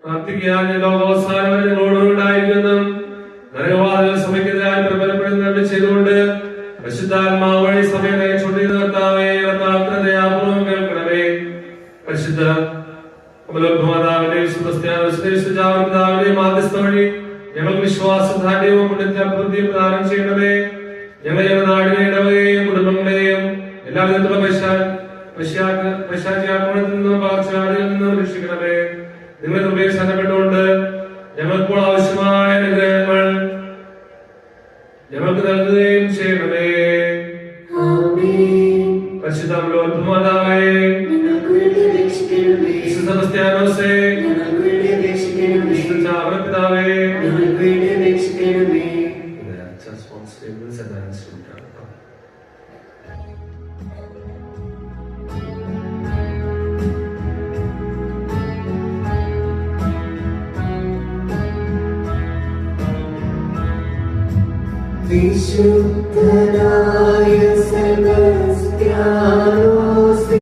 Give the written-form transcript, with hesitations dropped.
പ്രാർത്ഥിക്കാൻ ലോകാവസാനം വരെ ഞങ്ങളോടുണ്ടായിരിക്കുന്നു. നരകവാദികൾ സഭയ്ക്കെതിരായി പ്രബലപ്പെടുന്ന ചെയ്തുകൊണ്ട് പരിശുദ്ധാത്മാവ് വഴി സഭയെ നയിച്ചുകൊണ്ടിരുന്ന കർത്താവേ, ദയാപൂർവ്വം കേൾക്കണമേ. പരിശുദ്ധ മാധ്യസ്ഥ വഴി ഞങ്ങൾക്ക് വിശ്വാസധാര്യവും ബുദ്ധിയും പ്രദാനം ചെയ്യണമേ. ഞങ്ങളുടെ നാടിനെ, ഇടവകയെയും കുടുംബങ്ങളെയും എല്ലാവിധത്തിലുള്ള പൈശാചിയാക്രമണത്തിൽ നിന്നും പകർച്ചവ്യാധിയിൽ നിന്നും രക്ഷിക്കണമേ. നിങ്ങളുടെ കൃപയെ ശരണപ്പെട്ടുകൊണ്ട് ഞങ്ങൾക്കിപ്പോൾ ആവശ്യമായ അനുഗ്രഹങ്ങൾ ഞങ്ങൾക്ക് നൽകുകയും ചെയ്യണമേ. പരിശുദ്ധമാതാവേ, സെബസ്ത്യാനോസേ, പിതാവേ, വിശുദ്ധനായ